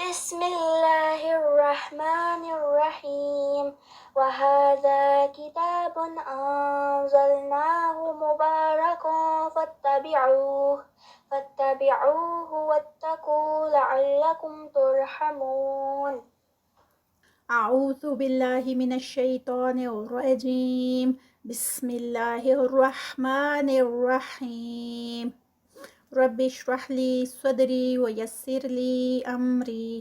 بسم الله الرحمن الرحيم وهذا كتاب أنزلناه مبارك فاتبعوه واتقوا لعلكم ترحمون. أعوذ بالله من الشيطان الرجيم. بسم الله الرحمن الرحيم. رب اشرح لي صدري ويسر لي أمري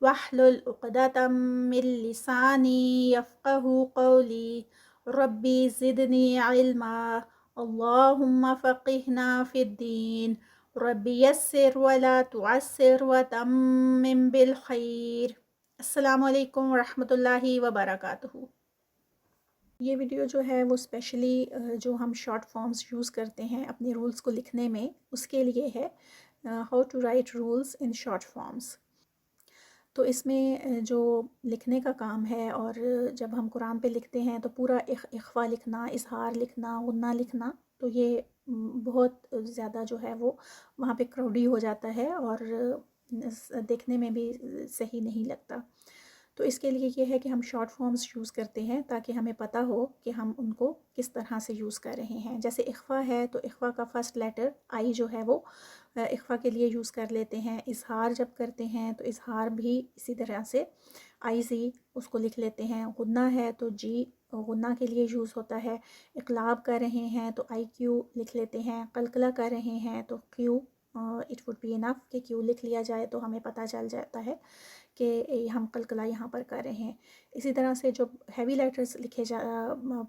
واحلل عقدة من لساني يفقه قولي. ربي زدني علما. اللهم فقهنا في الدين. ربي يسر ولا تعسر وتمم بالخير. السلام علیکم ورحمۃ اللہ وبرکاتہ۔ یہ ویڈیو جو ہے وہ اسپیشلی جو ہم شارٹ فارمز یوز کرتے ہیں اپنے رولز کو لکھنے میں، اس کے لیے ہے، how to write rules in short forms. تو اس میں جو لکھنے کا کام ہے، اور جب ہم قرآن پہ لکھتے ہیں تو پورا اخفا لکھنا، اظہار لکھنا، غنہ لکھنا، تو یہ بہت زیادہ جو ہے وہ وہاں پہ کراؤڈی ہو جاتا ہے اور دیکھنے میں بھی صحیح نہیں لگتا۔ تو اس کے لیے یہ ہے کہ ہم شارٹ فارمز یوز کرتے ہیں تاکہ ہمیں پتہ ہو کہ ہم ان کو کس طرح سے یوز کر رہے ہیں۔ جیسے اخفا ہے تو اخفا کا فرسٹ لیٹر آئی جو ہے وہ اخفا کے لیے یوز کر لیتے ہیں۔ اظہار جب کرتے ہیں تو اظہار بھی اسی طرح سے آئی زی اس کو لکھ لیتے ہیں۔ غنہ ہے تو جی غنہ کے لیے یوز ہوتا ہے۔ اقلاب کر رہے ہیں تو آئی کیو لکھ لیتے ہیں۔ قلقلہ کر رہے ہیں تو کیو اٹ وڈ بی انف کہ کیو لکھ لیا جائے تو ہمیں پتہ چل جاتا ہے کہ ہم قلقلہ یہاں پر کر رہے ہیں۔ اسی طرح سے جو ہیوی لیٹرز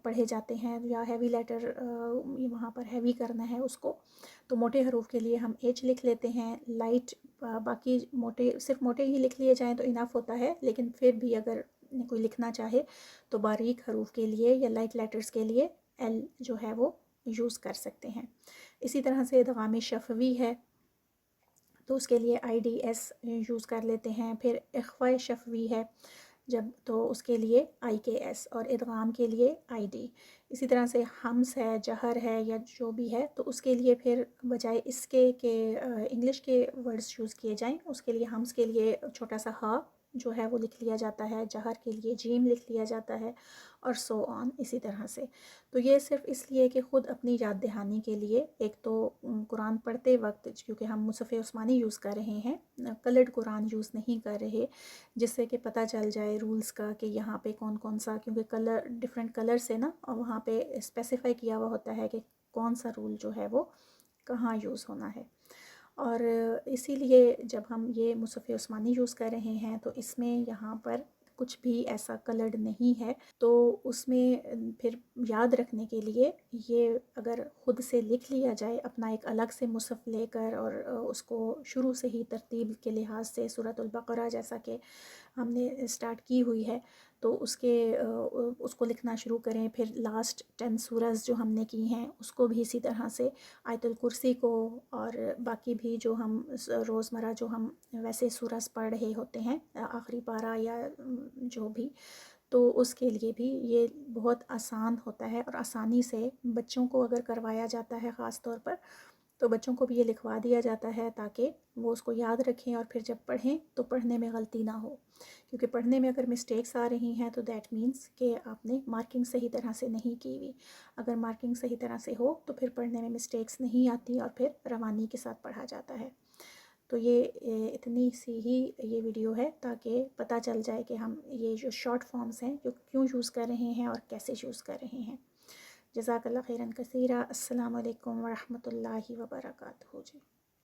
پڑھے جاتے ہیں یا ہیوی لیٹر وہاں پر ہیوی کرنا ہے اس کو، تو موٹے حروف کے لیے ہم ایچ لکھ لیتے ہیں۔ لائٹ باقی صرف موٹے ہی لکھ لیے جائیں تو انف ہوتا ہے، لیکن پھر بھی اگر کوئی لکھنا چاہے تو باریک حروف کے لیے یا لائٹ لیٹرز کے لیے ایل جو ہے وہ یوز کر سکتے ہیں۔ اسی طرح سے ادغام شفوی ہے تو اس کے لیے آئی ڈی ایس یوز کر لیتے ہیں۔ پھر اخفاء شفوی ہے جب تو اس کے لیے آئی کے ایس، اور ادغام کے لیے آئی ڈی۔ اسی طرح سے ہمس ہے، جہر ہے یا جو بھی ہے تو اس کے لیے پھر بجائے اس کے کہ انگلش کے ورڈز یوز کیے جائیں، اس کے لیے ہمس کے لیے چھوٹا سا ہا جو ہے وہ لکھ لیا جاتا ہے، جہر کے لیے جیم لکھ لیا جاتا ہے، اور سو آن اسی طرح سے۔ تو یہ صرف اس لیے کہ خود اپنی یاد دہانی کے لیے، ایک تو قرآن پڑھتے وقت کیونکہ ہم مصحف عثمانی یوز کر رہے ہیں، کلرڈ قرآن یوز نہیں کر رہے، جس سے کہ پتہ چل جائے رولز کا کہ یہاں پہ کون کون سا، کیونکہ کلر ڈفرینٹ کلر سے نا وہاں پہ اسپیسیفائی کیا ہوا ہوتا ہے کہ کون سا رول جو ہے وہ کہاں یوز ہونا ہے۔ اور اسی لیے جب ہم یہ مصحف عثمانی یوز کر رہے ہیں تو اس میں یہاں پر کچھ بھی ایسا کلرڈ نہیں ہے، تو اس میں پھر یاد رکھنے کے لیے یہ اگر خود سے لکھ لیا جائے اپنا ایک الگ سے مصحف لے کر، اور اس کو شروع سے ہی ترتیب کے لحاظ سے سورۃ البقرہ جیسا کہ ہم نے اسٹارٹ کی ہوئی ہے تو اس کو لکھنا شروع کریں، پھر لاسٹ 10 سورز جو ہم نے کی ہیں اس کو بھی اسی طرح سے، آیت الکرسی کو، اور باقی بھی جو ہم روزمرہ جو ہم ویسے سورز پڑھ رہے ہوتے ہیں آخری پارہ یا جو بھی، تو اس کے لیے بھی یہ بہت آسان ہوتا ہے، اور آسانی سے بچوں کو اگر کروایا جاتا ہے خاص طور پر تو بچوں کو بھی یہ لکھوا دیا جاتا ہے تاکہ وہ اس کو یاد رکھیں، اور پھر جب پڑھیں تو پڑھنے میں غلطی نہ ہو، کیونکہ پڑھنے میں اگر مسٹیکس آ رہی ہیں تو دیٹ مینس کہ آپ نے مارکنگ صحیح طرح سے نہیں کی ہوئی۔ اگر مارکنگ صحیح طرح سے ہو تو پھر پڑھنے میں مسٹیکس نہیں آتی اور پھر روانی کے ساتھ پڑھا جاتا ہے۔ تو یہ اتنی سی ہی یہ ویڈیو ہے تاکہ پتہ چل جائے کہ ہم یہ جو شارٹ فارمز ہیں جو کیوں یوز کر رہے ہیں اور کیسے یوز کر رہے ہیں۔ جزاک اللہ خیراً کثیرا۔ السلام علیکم ورحمۃ اللہ وبرکاتہ جی۔